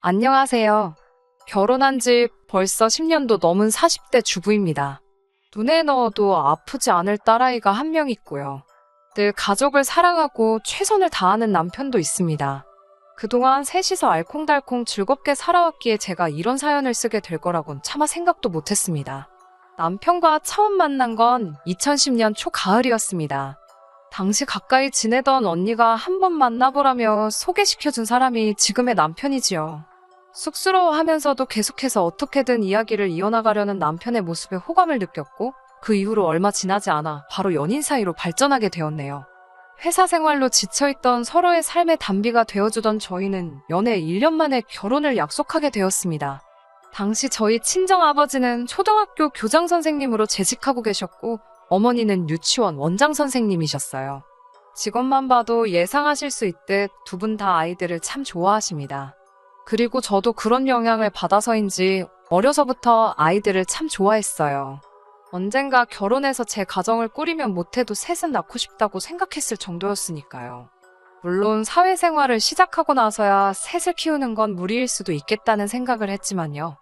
안녕하세요. 결혼한 지 벌써 10년도 넘은 40대 주부입니다. 눈에 넣어도 아프지 않을 딸아이가 한 명 있고요. 늘 가족을 사랑하고 최선을 다하는 남편도 있습니다. 그동안 셋이서 알콩달콩 즐겁게 살아왔기에 제가 이런 사연을 쓰게 될 거라곤 차마 생각도 못했습니다. 남편과 처음 만난 건 2010년 초가을이었습니다. 당시 가까이 지내던 언니가 한번 만나보라며 소개시켜준 사람이 지금의 남편이지요. 쑥스러워하면서도 계속해서 어떻게든 이야기를 이어나가려는 남편의 모습에 호감을 느꼈고 그 이후로 얼마 지나지 않아 바로 연인 사이로 발전하게 되었네요. 회사 생활로 지쳐있던 서로의 삶의 단비가 되어주던 저희는 연애 1년 만에 결혼을 약속하게 되었습니다. 당시 저희 친정아버지는 초등학교 교장 선생님으로 재직하고 계셨고 어머니는 유치원 원장 선생님이셨어요. 직업만 봐도 예상하실 수 있듯 두 분 다 아이들을 참 좋아하십니다. 그리고 저도 그런 영향을 받아서인지 어려서부터 아이들을 참 좋아했어요. 언젠가 결혼해서 제 가정을 꾸리면 못해도 셋은 낳고 싶다고 생각했을 정도였으니까요. 물론 사회생활을 시작하고 나서야 셋을 키우는 건 무리일 수도 있겠다는 생각을 했지만요.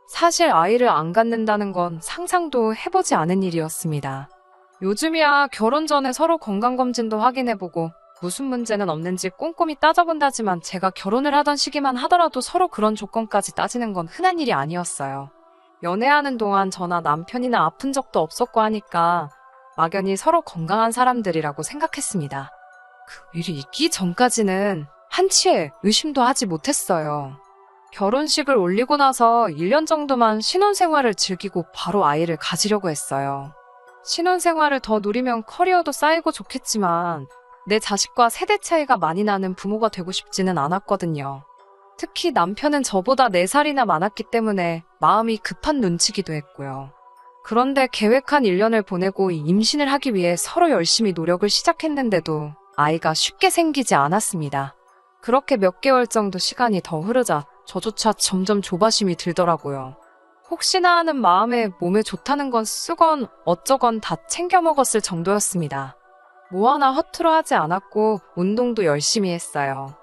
사실 아이를 안 갖는다는 건 상상도 해보지 않은 일이었습니다. 요즘이야 결혼 전에 서로 건강검진도 확인해보고 무슨 문제는 없는지 꼼꼼히 따져본다지만 제가 결혼을 하던 시기만 하더라도 서로 그런 조건까지 따지는 건 흔한 일이 아니었어요. 연애하는 동안 저나 남편이나 아픈 적도 없었고 하니까 막연히 서로 건강한 사람들이라고 생각했습니다. 그 일이 있기 전까지는 한치의 의심도 하지 못했어요. 결혼식을 올리고 나서 1년 정도만 신혼생활을 즐기고 바로 아이를 가지려고 했어요. 신혼생활을 더 누리면 커리어도 쌓이고 좋겠지만 내 자식과 세대 차이가 많이 나는 부모가 되고 싶지는 않았거든요. 특히 남편은 저보다 4살이나 많았기 때문에 마음이 급한 눈치기도 했고요. 그런데 계획한 1년을 보내고 임신을 하기 위해 서로 열심히 노력을 시작했는데도 아이가 쉽게 생기지 않았습니다. 그렇게 몇 개월 정도 시간이 더 흐르자 저조차 점점 조바심이 들더라고요. 혹시나 하는 마음에 몸에 좋다는 건 쓰건 어쩌건 다 챙겨 먹었을 정도였습니다. 뭐 하나 허투루 하지 않았고 운동도 열심히 했어요.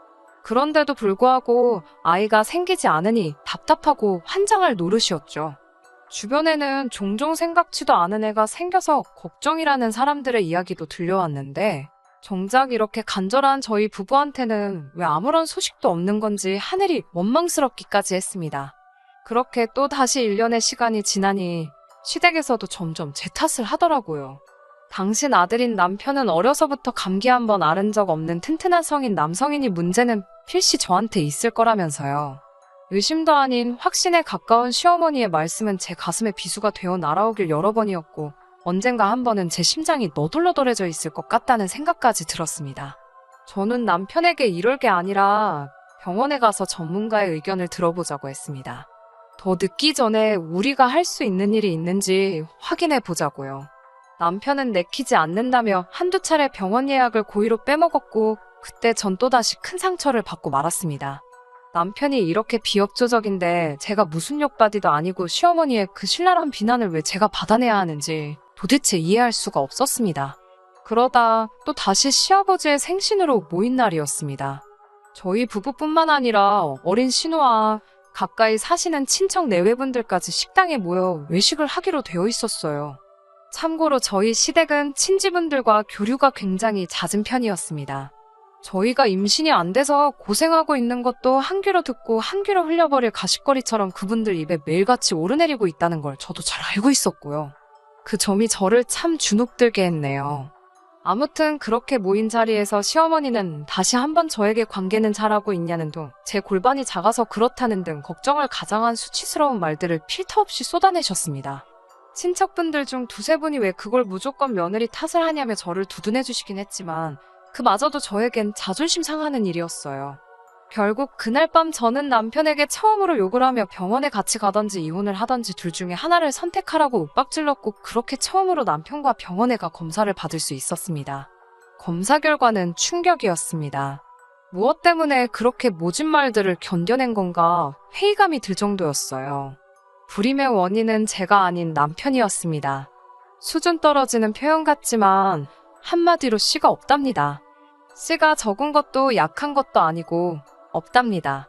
그런데도 불구하고 아이가 생기지 않으니 답답하고 환장할 노릇이었죠. 주변에는 종종 생각지도 않은 애가 생겨서 걱정이라는 사람들의 이야기도 들려왔는데 정작 이렇게 간절한 저희 부부한테는 왜 아무런 소식도 없는 건지 하늘이 원망스럽기까지 했습니다. 그렇게 또 다시 1년의 시간이 지나니 시댁에서도 점점 제 탓을 하더라고요. 당신 아들인 남편은 어려서부터 감기 한 번 앓은 적 없는 튼튼한 성인 남성이니 문제는 필시 저한테 있을 거라면서요. 의심도 아닌 확신에 가까운 시어머니의 말씀은 제 가슴에 비수가 되어 날아오길 여러 번이었고 언젠가 한 번은 제 심장이 너덜너덜해져 있을 것 같다는 생각까지 들었습니다. 저는 남편에게 이럴 게 아니라 병원에 가서 전문가의 의견을 들어보자고 했습니다. 더 늦기 전에 우리가 할 수 있는 일이 있는지 확인해 보자고요. 남편은 내키지 않는다며 한두 차례 병원 예약을 고의로 빼먹었고 그때 전 또다시 큰 상처를 받고 말았습니다. 남편이 이렇게 비협조적인데 제가 무슨 욕받이도 아니고 시어머니의 그 신랄한 비난을 왜 제가 받아내야 하는지 도대체 이해할 수가 없었습니다. 그러다 또 다시 시아버지의 생신으로 모인 날이었습니다. 저희 부부뿐만 아니라 어린 신우와 가까이 사시는 친척 내외분들까지 식당에 모여 외식을 하기로 되어 있었어요. 참고로 저희 시댁은 친지분들과 교류가 굉장히 잦은 편이었습니다. 저희가 임신이 안 돼서 고생하고 있는 것도 한 귀로 듣고 한 귀로 흘려버릴 가십거리처럼 그분들 입에 매일같이 오르내리고 있다는 걸 저도 잘 알고 있었고요. 그 점이 저를 참 주눅들게 했네요. 아무튼 그렇게 모인 자리에서 시어머니는 다시 한번 저에게 관계는 잘하고 있냐는 둥, 제 골반이 작아서 그렇다는 등 걱정을 가장한 수치스러운 말들을 필터 없이 쏟아내셨습니다. 친척분들 중 두세 분이 왜 그걸 무조건 며느리 탓을 하냐며 저를 두둔해 주시긴 했지만 그마저도 저에겐 자존심 상하는 일이었어요. 결국 그날 밤 저는 남편에게 처음으로 욕을 하며 병원에 같이 가던지 이혼을 하던지 둘 중에 하나를 선택하라고 윽박질렀고 그렇게 처음으로 남편과 병원에 가 검사를 받을 수 있었습니다. 검사 결과는 충격이었습니다. 무엇 때문에 그렇게 모진 말들을 견뎌낸 건가 회의감이 들 정도였어요. 불임의 원인은 제가 아닌 남편이었습니다. 수준 떨어지는 표현 같지만 한마디로 씨가 없답니다. 씨가 적은 것도 약한 것도 아니고 없답니다.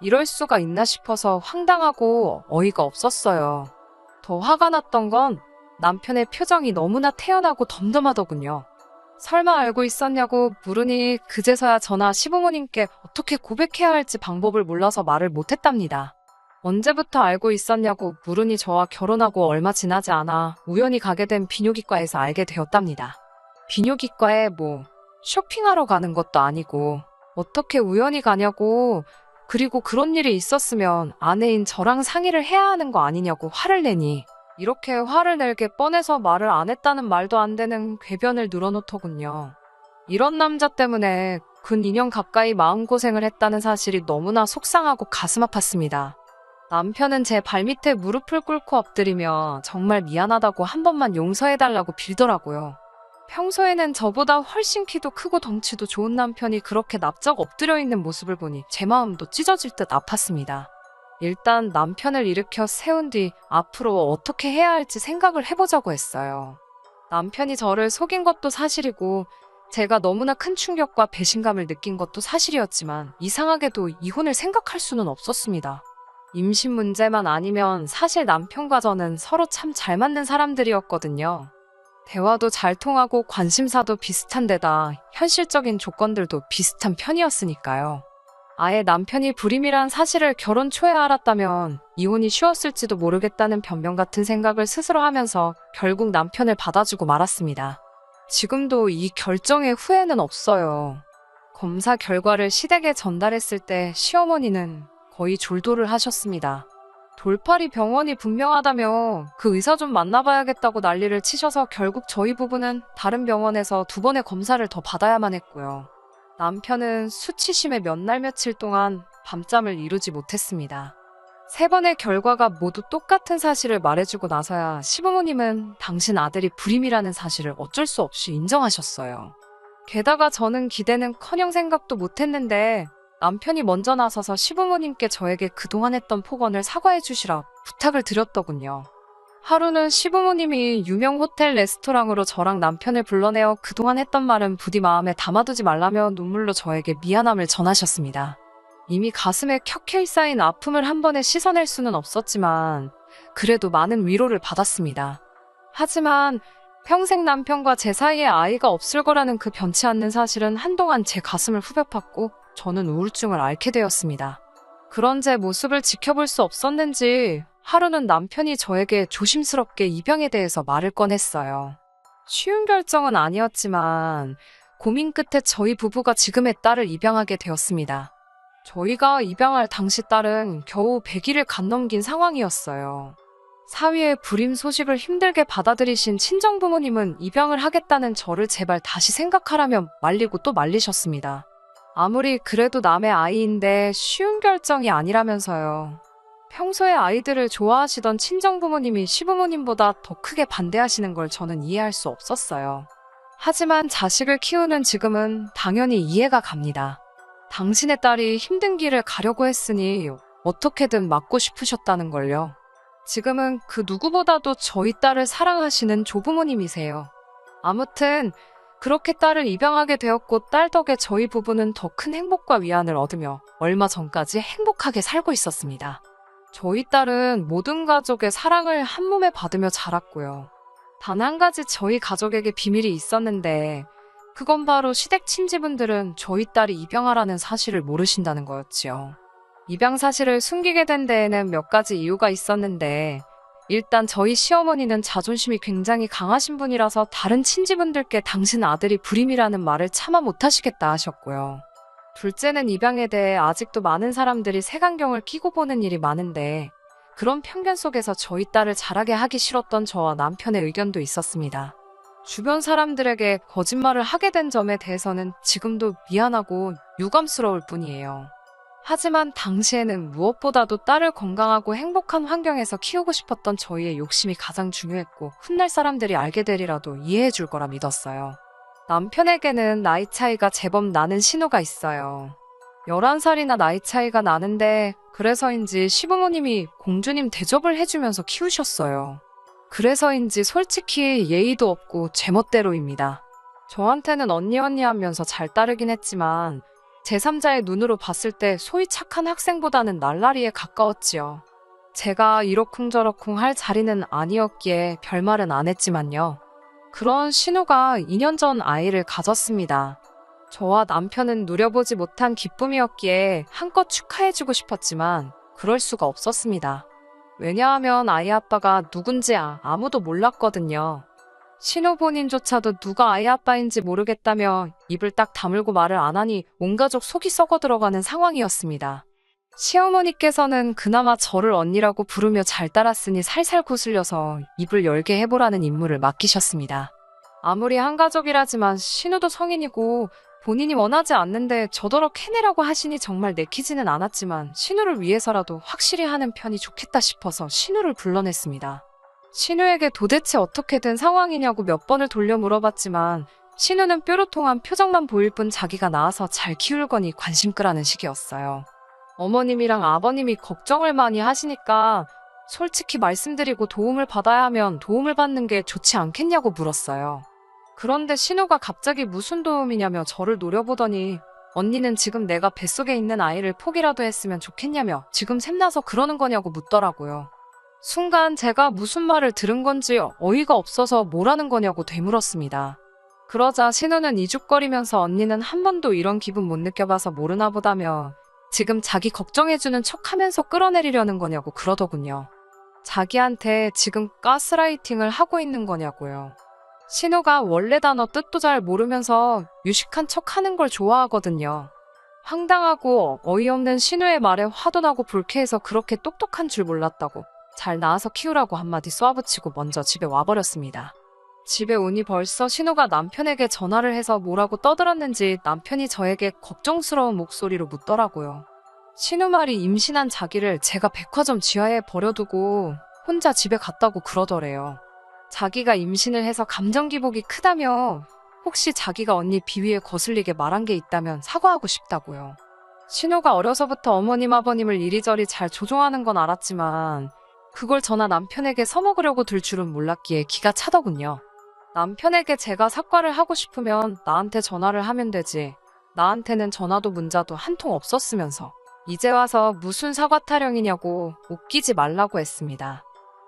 이럴 수가 있나 싶어서 황당하고 어이가 없었어요. 더 화가 났던 건 남편의 표정이 너무나 태연하고 덤덤하더군요. 설마 알고 있었냐고 물으니 그제서야 저나 시부모님께 어떻게 고백해야 할지 방법을 몰라서 말을 못했답니다. 언제부터 알고 있었냐고 물으니 저와 결혼하고 얼마 지나지 않아 우연히 가게 된 비뇨기과에서 알게 되었답니다. 비뇨기과에 쇼핑하러 가는 것도 아니고 어떻게 우연히 가냐고, 그리고 그런 일이 있었으면 아내인 저랑 상의를 해야 하는 거 아니냐고 화를 내니 이렇게 화를 낼게 뻔해서 말을 안 했다는 말도 안 되는 궤변을 늘어놓더군요. 이런 남자 때문에 근 2년 가까이 마음고생을 했다는 사실이 너무나 속상하고 가슴 아팠습니다. 남편은 제 발밑에 무릎을 꿇고 엎드리며 정말 미안하다고 한 번만 용서해달라고 빌더라고요. 평소에는 저보다 훨씬 키도 크고 덩치도 좋은 남편이 그렇게 납작 엎드려 있는 모습을 보니 제 마음도 찢어질 듯 아팠습니다. 일단 남편을 일으켜 세운 뒤 앞으로 어떻게 해야 할지 생각을 해보자고 했어요. 남편이 저를 속인 것도 사실이고 제가 너무나 큰 충격과 배신감을 느낀 것도 사실이었지만 이상하게도 이혼을 생각할 수는 없었습니다. 임신 문제만 아니면 사실 남편과 저는 서로 참 잘 맞는 사람들이었거든요. 대화도 잘 통하고 관심사도 비슷한 데다 현실적인 조건들도 비슷한 편이었으니까요. 아예 남편이 불임이란 사실을 결혼 초에 알았다면 이혼이 쉬웠을지도 모르겠다는 변명 같은 생각을 스스로 하면서 결국 남편을 받아주고 말았습니다. 지금도 이 결정에 후회는 없어요. 검사 결과를 시댁에 전달했을 때 시어머니는 거의 졸도를 하셨습니다. 돌팔이 병원이 분명하다며 그 의사 좀 만나봐야겠다고 난리를 치셔서 결국 저희 부부는 다른 병원에서 2번의 검사를 더 받아야만 했고요. 남편은 수치심에 몇 날 며칠 동안 밤잠을 이루지 못했습니다. 3번의 결과가 모두 똑같은 사실을 말해주고 나서야 시부모님은 당신 아들이 불임이라는 사실을 어쩔 수 없이 인정하셨어요. 게다가 저는 기대는커녕 생각도 못했는데 남편이 먼저 나서서 시부모님께 저에게 그동안 했던 폭언을 사과해 주시라 부탁을 드렸더군요. 하루는 시부모님이 유명 호텔 레스토랑으로 저랑 남편을 불러내어 그동안 했던 말은 부디 마음에 담아두지 말라며 눈물로 저에게 미안함을 전하셨습니다. 이미 가슴에 켜켜이 쌓인 아픔을 한 번에 씻어낼 수는 없었지만 그래도 많은 위로를 받았습니다. 하지만 평생 남편과 제 사이에 아이가 없을 거라는 그 변치 않는 사실은 한동안 제 가슴을 후벼 팠고 저는 우울증을 앓게 되었습니다. 그런 제 모습을 지켜볼 수 없었는지 하루는 남편이 저에게 조심스럽게 입양에 대해서 말을 꺼냈어요. 쉬운 결정은 아니었지만 고민 끝에 저희 부부가 지금의 딸을 입양하게 되었습니다. 저희가 입양할 당시 딸은 겨우 100일을 간 넘긴 상황이었어요. 사위의 불임 소식을 힘들게 받아들이신 친정부모님은 입양을 하겠다는 저를 제발 다시 생각하라며 말리고 또 말리셨습니다. 아무리 그래도 남의 아이인데 쉬운 결정이 아니라면서요. 평소에 아이들을 좋아하시던 친정부모님이 시부모님보다 더 크게 반대하시는 걸 저는 이해할 수 없었어요. 하지만 자식을 키우는 지금은 당연히 이해가 갑니다. 당신의 딸이 힘든 길을 가려고 했으니 어떻게든 막고 싶으셨다는 걸요. 지금은 그 누구보다도 저희 딸을 사랑하시는 조부모님이세요. 아무튼 그렇게 딸을 입양하게 되었고 딸 덕에 저희 부부는 더 큰 행복과 위안을 얻으며 얼마 전까지 행복하게 살고 있었습니다. 저희 딸은 모든 가족의 사랑을 한 몸에 받으며 자랐고요. 단 한 가지 저희 가족에게 비밀이 있었는데 그건 바로 시댁 친지분들은 저희 딸이 입양하라는 사실을 모르신다는 거였지요. 입양 사실을 숨기게 된 데에는 몇 가지 이유가 있었는데 일단 저희 시어머니는 자존심이 굉장히 강하신 분이라서 다른 친지분들께 당신 아들이 불임이라는 말을 차마 못하시겠다 하셨고요. 둘째는 입양에 대해 아직도 많은 사람들이 색안경을 끼고 보는 일이 많은데 그런 편견 속에서 저희 딸을 자라게 하기 싫었던 저와 남편의 의견도 있었습니다. 주변 사람들에게 거짓말을 하게 된 점에 대해서는 지금도 미안하고 유감스러울 뿐이에요. 하지만 당시에는 무엇보다도 딸을 건강하고 행복한 환경에서 키우고 싶었던 저희의 욕심이 가장 중요했고 훗날 사람들이 알게 되리라도 이해해 줄 거라 믿었어요. 남편에게는 나이 차이가 제법 나는 신호가 있어요. 11살이나 나이 차이가 나는데 그래서인지 시부모님이 공주님 대접을 해주면서 키우셨어요. 그래서인지 솔직히 예의도 없고 제멋대로입니다. 저한테는 언니 하면서 잘 따르긴 했지만 제3자의 눈으로 봤을 때 소위 착한 학생보다는 날라리에 가까웠지요. 제가 이러쿵저러쿵 할 자리는 아니었기에 별말은 안 했지만요. 그런 신우가 2년 전 아이를 가졌습니다. 저와 남편은 누려보지 못한 기쁨이었기에 한껏 축하해주고 싶었지만 그럴 수가 없었습니다. 왜냐하면 아이 아빠가 누군지 아무도 몰랐거든요. 신우 본인조차도 누가 아이 아빠인지 모르겠다며 입을 딱 다물고 말을 안 하니 온 가족 속이 썩어 들어가는 상황이었습니다. 시어머니께서는 그나마 저를 언니라고 부르며 잘 따랐으니 살살 거슬려서 입을 열게 해보라는 임무를 맡기셨습니다. 아무리 한 가족이라지만 신우도 성인이고 본인이 원하지 않는데 저더러 해내라고 하시니 정말 내키지는 않았지만 신우를 위해서라도 확실히 하는 편이 좋겠다 싶어서 신우를 불러냈습니다. 신우에게 도대체 어떻게 된 상황이냐고 몇 번을 돌려 물어봤지만 신우는 뾰로통한 표정만 보일 뿐 자기가 낳아서 잘 키울 거니 관심 끄라는 식이었어요. 어머님이랑 아버님이 걱정을 많이 하시니까 솔직히 말씀드리고 도움을 받아야 하면 도움을 받는 게 좋지 않겠냐고 물었어요. 그런데 신우가 갑자기 무슨 도움이냐며 저를 노려보더니 언니는 지금 내가 뱃속에 있는 아이를 포기라도 했으면 좋겠냐며 지금 샘나서 그러는 거냐고 묻더라고요. 순간 제가 무슨 말을 들은 건지 어이가 없어서 뭐라는 거냐고 되물었습니다. 그러자 신우는 이죽거리면서 언니는 한 번도 이런 기분 못 느껴봐서 모르나 보다며 지금 자기 걱정해주는 척하면서 끌어내리려는 거냐고 그러더군요. 자기한테 지금 가스라이팅을 하고 있는 거냐고요. 신우가 원래 단어 뜻도 잘 모르면서 유식한 척하는 걸 좋아하거든요. 황당하고 어이없는 신우의 말에 화도 나고 불쾌해서 그렇게 똑똑한 줄 몰랐다고 잘 낳아서 키우라고 한마디 쏘아붙이고 먼저 집에 와버렸습니다. 집에 오니 벌써 신우가 남편에게 전화를 해서 뭐라고 떠들었는지 남편이 저에게 걱정스러운 목소리로 묻더라고요. 신우 말이 임신한 자기를 제가 백화점 지하에 버려두고 혼자 집에 갔다고 그러더래요. 자기가 임신을 해서 감정기복이 크다며 혹시 자기가 언니 비위에 거슬리게 말한 게 있다면 사과하고 싶다고요. 신우가 어려서부터 어머님 아버님을 이리저리 잘 조종하는 건 알았지만 그걸 저나 남편에게 써먹으려고 들 줄은 몰랐기에 기가 차더군요. 남편에게 제가 사과를 하고 싶으면 나한테 전화를 하면 되지. 나한테는 전화도 문자도 한 통 없었으면서 이제 와서 무슨 사과 타령이냐고 웃기지 말라고 했습니다.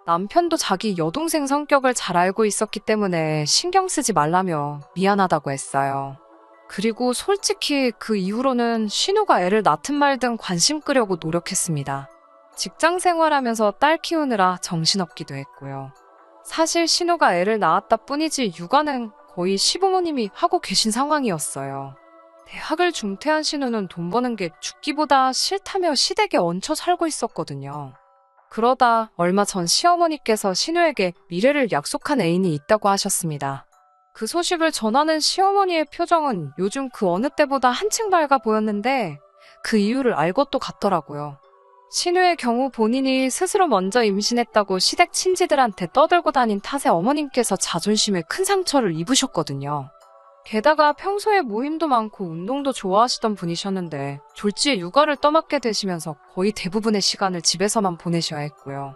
남편도 자기 여동생 성격을 잘 알고 있었기 때문에 신경 쓰지 말라며 미안하다고 했어요. 그리고 솔직히 그 이후로는 신우가 애를 낳든 말든 관심 끄려고 노력했습니다. 직장 생활하면서 딸 키우느라 정신없기도 했고요. 사실 신우가 애를 낳았다 뿐이지 육아는 거의 시부모님이 하고 계신 상황이었어요. 대학을 중퇴한 신우는 돈 버는 게 죽기보다 싫다며 시댁에 얹혀 살고 있었거든요. 그러다 얼마 전 시어머니께서 신우에게 미래를 약속한 애인이 있다고 하셨습니다. 그 소식을 전하는 시어머니의 표정은 요즘 그 어느 때보다 한층 밝아 보였는데 그 이유를 알 것도 같더라고요. 신우의 경우 본인이 스스로 먼저 임신했다고 시댁 친지들한테 떠들고 다닌 탓에 어머님께서 자존심에 큰 상처를 입으셨거든요. 게다가 평소에 모임도 많고 운동도 좋아하시던 분이셨는데 졸지에 육아를 떠맡게 되시면서 거의 대부분의 시간을 집에서만 보내셔야 했고요.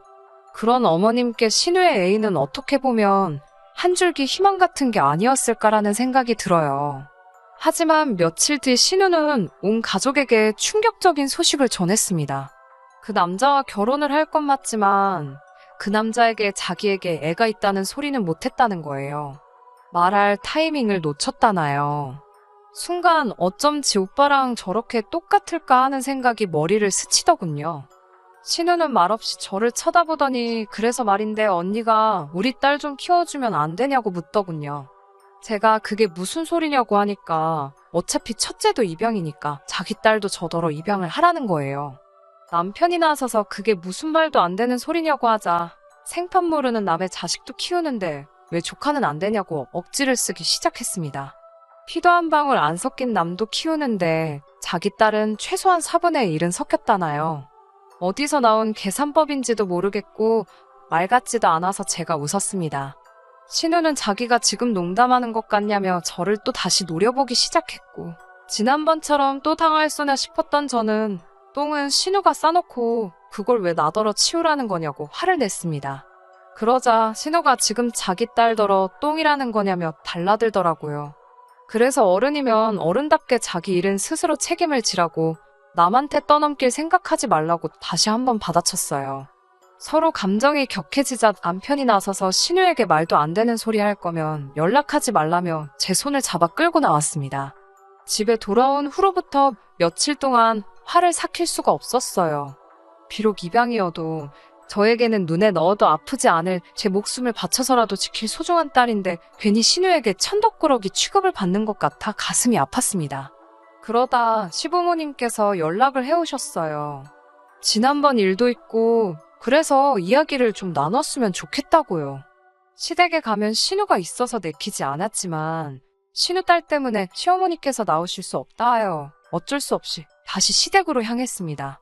그런 어머님께 신우의 애인은 어떻게 보면 한 줄기 희망 같은 게 아니었을까라는 생각이 들어요. 하지만 며칠 뒤 신우는 온 가족에게 충격적인 소식을 전했습니다. 그 남자와 결혼을 할 건 맞지만 그 남자에게 자기에게 애가 있다는 소리는 못했다는 거예요. 말할 타이밍을 놓쳤다나요. 순간 어쩜 지 오빠랑 저렇게 똑같을까 하는 생각이 머리를 스치더군요. 신우는 말없이 저를 쳐다보더니 그래서 말인데 언니가 우리 딸 좀 키워주면 안 되냐고 묻더군요. 제가 그게 무슨 소리냐고 하니까 어차피 첫째도 입양이니까 자기 딸도 저더러 입양을 하라는 거예요. 남편이 나서서 그게 무슨 말도 안 되는 소리냐고 하자 생판 모르는 남의 자식도 키우는데 왜 조카는 안 되냐고 억지를 쓰기 시작했습니다. 피도 한 방울 안 섞인 남도 키우는데 자기 딸은 최소한 4분의 1은 섞였다나요. 어디서 나온 계산법인지도 모르겠고 말 같지도 않아서 제가 웃었습니다. 신우는 자기가 지금 농담하는 것 같냐며 저를 또 다시 노려보기 시작했고 지난번처럼 또 당할 소나 싶었던 저는 똥은 신우가 싸놓고 그걸 왜 나더러 치우라는 거냐고 화를 냈습니다. 그러자 신우가 지금 자기 딸더러 똥이라는 거냐며 달라들더라고요. 그래서 어른이면 어른답게 자기 일은 스스로 책임을 지라고 남한테 떠넘길 생각하지 말라고 다시 한번 받아쳤어요. 서로 감정이 격해지자 남편이 나서서 신우에게 말도 안 되는 소리 할 거면 연락하지 말라며 제 손을 잡아 끌고 나왔습니다. 집에 돌아온 후로부터 며칠 동안 화를 삭힐 수가 없었어요. 비록 입양이어도 저에게는 눈에 넣어도 아프지 않을 제 목숨을 바쳐서라도 지킬 소중한 딸인데 괜히 신우에게 천덕꾸러기 취급을 받는 것 같아 가슴이 아팠습니다. 그러다 시부모님께서 연락을 해오셨어요. 지난번 일도 있고 그래서 이야기를 좀 나눴으면 좋겠다고요. 시댁에 가면 신우가 있어서 내키지 않았지만 신우 딸 때문에 시어머니께서 나오실 수 없다 하여 어쩔 수 없이 다시 시댁으로 향했습니다.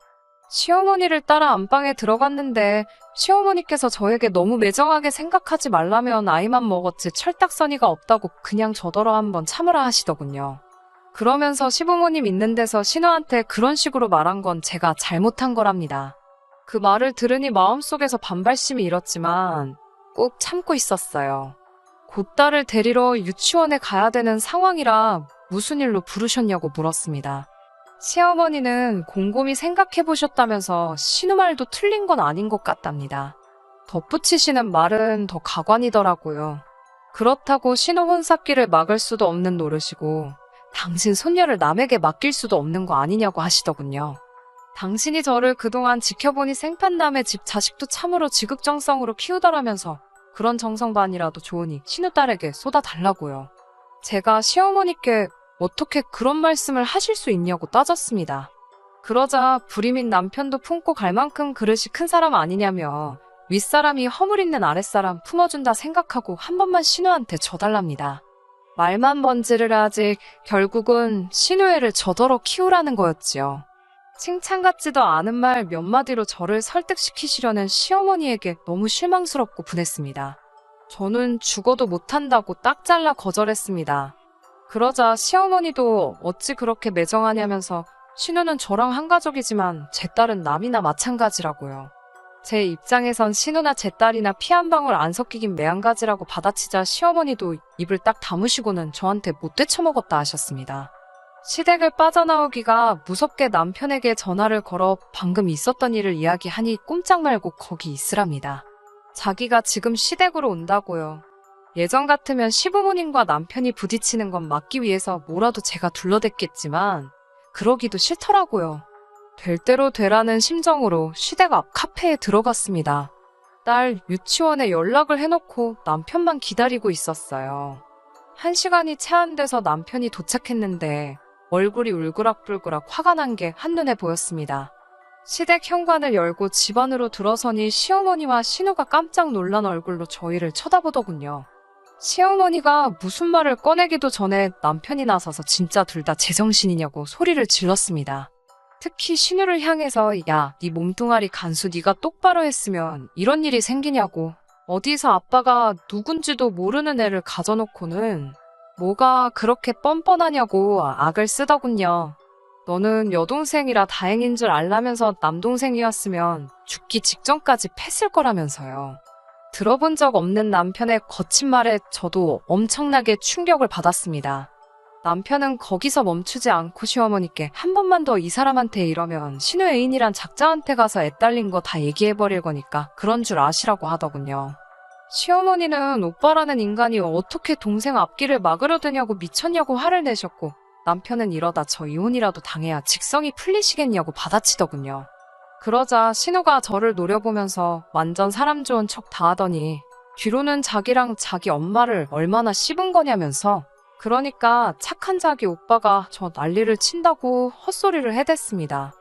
시어머니를 따라 안방에 들어갔는데 시어머니께서 저에게 너무 매정하게 생각하지 말라면 아이만 먹었지 철딱서니가 없다고 그냥 저더러 한번 참으라 하시더군요. 그러면서 시부모님 있는 데서 신우한테 그런 식으로 말한 건 제가 잘못한 거랍니다. 그 말을 들으니 마음속에서 반발심이 일었지만 꼭 참고 있었어요. 곧 딸을 데리러 유치원에 가야 되는 상황이라 무슨 일로 부르셨냐고 물었습니다. 시어머니는 곰곰이 생각해보셨다면서 신우 말도 틀린 건 아닌 것 같답니다. 덧붙이시는 말은 더 가관이더라고요. 그렇다고 신우 혼삭기를 막을 수도 없는 노릇이고 당신 손녀를 남에게 맡길 수도 없는 거 아니냐고 하시더군요. 당신이 저를 그동안 지켜보니 생판남의 집 자식도 참으로 지극정성으로 키우더라면서 그런 정성반이라도 좋으니 신우 딸에게 쏟아달라고요. 제가 시어머니께 어떻게 그런 말씀을 하실 수 있냐고 따졌습니다. 그러자 불임인 남편도 품고 갈 만큼 그릇이 큰 사람 아니냐며 윗사람이 허물 있는 아랫사람 품어준다 생각하고 한 번만 신우한테 줘달랍니다. 말만 번지를 하지 결국은 신우애를 저더러 키우라는 거였지요. 칭찬 같지도 않은 말 몇 마디로 저를 설득시키시려는 시어머니에게 너무 실망스럽고 분했습니다. 저는 죽어도 못한다고 딱 잘라 거절했습니다. 그러자 시어머니도 어찌 그렇게 매정하냐면서 신우는 저랑 한 가족이지만 제 딸은 남이나 마찬가지라고요. 제 입장에선 신우나 제 딸이나 피 한 방울 안 섞이긴 매한가지라고 받아치자 시어머니도 입을 딱 다무시고는 저한테 못 되쳐먹었다 하셨습니다. 시댁을 빠져나오기가 무섭게 남편에게 전화를 걸어 방금 있었던 일을 이야기하니 꼼짝 말고 거기 있으랍니다. 자기가 지금 시댁으로 온다고요. 예전 같으면 시부모님과 남편이 부딪히는 건 막기 위해서 뭐라도 제가 둘러댔겠지만 그러기도 싫더라고요. 될 대로 되라는 심정으로 시댁 앞 카페에 들어갔습니다. 딸 유치원에 연락을 해놓고 남편만 기다리고 있었어요. 1시간이 채 안 돼서 남편이 도착했는데 얼굴이 울그락불그락 화가 난 게 한눈에 보였습니다. 시댁 현관을 열고 집 안으로 들어서니 시어머니와 신우가 깜짝 놀란 얼굴로 저희를 쳐다보더군요. 시어머니가 무슨 말을 꺼내기도 전에 남편이 나서서 진짜 둘 다 제정신이냐고 소리를 질렀습니다. 특히 신우를 향해서 야, 네 몸뚱아리 간수 네가 똑바로 했으면 이런 일이 생기냐고 어디서 아빠가 누군지도 모르는 애를 가져놓고는 뭐가 그렇게 뻔뻔하냐고 악을 쓰더군요. 너는 여동생이라 다행인 줄 알라면서 남동생이었으면 죽기 직전까지 팼을 거라면서요. 들어본 적 없는 남편의 거친 말에 저도 엄청나게 충격을 받았습니다. 남편은 거기서 멈추지 않고 시어머니께 한 번만 더 이 사람한테 이러면 신우 애인이란 작자한테 가서 애 딸린 거 다 얘기해버릴 거니까 그런 줄 아시라고 하더군요. 시어머니는 오빠라는 인간이 어떻게 동생 앞길을 막으려 드냐고 미쳤냐고 화를 내셨고 남편은 이러다 저 이혼이라도 당해야 직성이 풀리시겠냐고 받아치더군요. 그러자 신우가 저를 노려보면서 완전 사람 좋은 척 다 하더니 뒤로는 자기랑 자기 엄마를 얼마나 씹은 거냐면서 그러니까 착한 자기 오빠가 저 난리를 친다고 헛소리를 해댔습니다.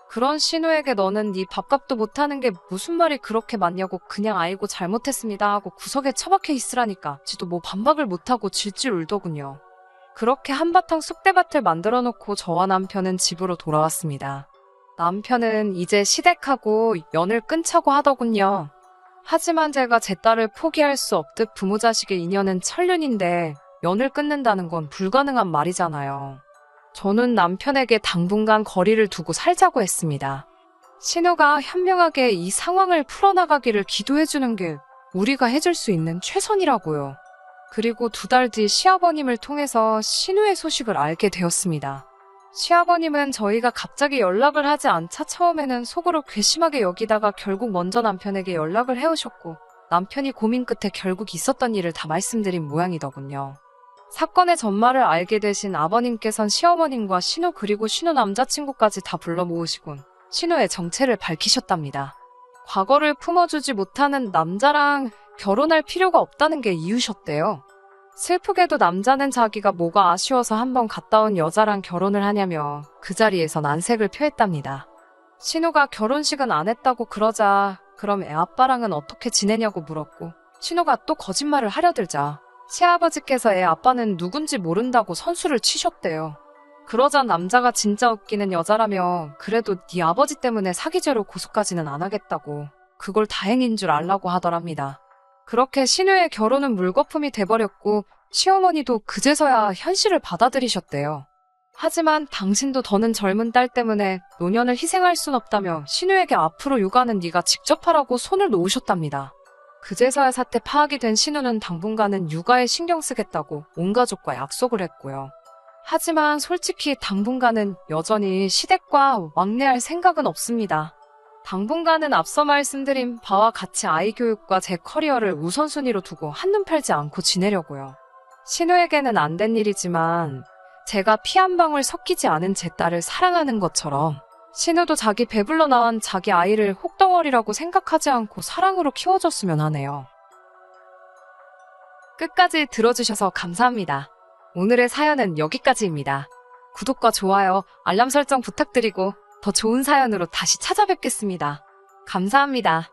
그런 신우에게 너는 네 밥값도 못하는 게 무슨 말이 그렇게 많냐고 그냥 아이고 잘못했습니다 하고 구석에 처박혀 있으라니까 지도 뭐 반박을 못하고 질질 울더군요. 그렇게 한바탕 쑥대밭을 만들어 놓고 저와 남편은 집으로 돌아왔습니다. 남편은 이제 시댁하고 연을 끊자고 하더군요. 하지만 제가 제 딸을 포기할 수 없듯 부모 자식의 인연은 천륜인데 연을 끊는다는 건 불가능한 말이잖아요. 저는 남편에게 당분간 거리를 두고 살자고 했습니다. 신우가 현명하게 이 상황을 풀어나가기를 기도해주는 게 우리가 해줄 수 있는 최선이라고요. 그리고 2달 뒤 시아버님을 통해서 신우의 소식을 알게 되었습니다. 시아버님은 저희가 갑자기 연락을 하지 않자 처음에는 속으로 괘씸하게 여기다가 결국 먼저 남편에게 연락을 해오셨고, 남편이 고민 끝에 결국 있었던 일을 다 말씀드린 모양이더군요. 사건의 전말을 알게 되신 아버님께선 시어머님과 신우 그리고 신우 남자친구까지 다 불러 모으시곤 신우의 정체를 밝히셨답니다. 과거를 품어주지 못하는 남자랑 결혼할 필요가 없다는 게 이유셨대요. 슬프게도 남자는 자기가 뭐가 아쉬워서 한번 갔다 온 여자랑 결혼을 하냐며 그 자리에서 난색을 표했답니다. 신우가 결혼식은 안 했다고 그러자 그럼 애 아빠랑은 어떻게 지내냐고 물었고, 신우가 또 거짓말을 하려들자 시아버지께서 애 아빠는 누군지 모른다고 선수를 치셨대요. 그러자 남자가 진짜 웃기는 여자라며 그래도 네 아버지 때문에 사기죄로 고소까지는 안 하겠다고, 그걸 다행인 줄 알라고 하더랍니다. 그렇게 신우의 결혼은 물거품이 돼버렸고 시어머니도 그제서야 현실을 받아들이셨대요. 하지만 당신도 더는 젊은 딸 때문에 노년을 희생할 순 없다며 신우에게 앞으로 육아는 네가 직접 하라고 손을 놓으셨답니다. 그제서야 사태 파악이 된 신우는 당분간은 육아에 신경 쓰겠다고 온 가족과 약속을 했고요. 하지만 솔직히 당분간은 여전히 시댁과 왕래할 생각은 없습니다. 당분간은 앞서 말씀드린 바와 같이 아이 교육과 제 커리어를 우선순위로 두고 한눈 팔지 않고 지내려고요. 신우에게는 안 된 일이지만 제가 피 한 방울 섞이지 않은 제 딸을 사랑하는 것처럼 신우도 자기 배불러 낳은 자기 아이를 혹덩어리라고 생각하지 않고 사랑으로 키워줬으면 하네요. 끝까지 들어주셔서 감사합니다. 오늘의 사연은 여기까지입니다. 구독과 좋아요, 알람 설정 부탁드리고 더 좋은 사연으로 다시 찾아뵙겠습니다. 감사합니다.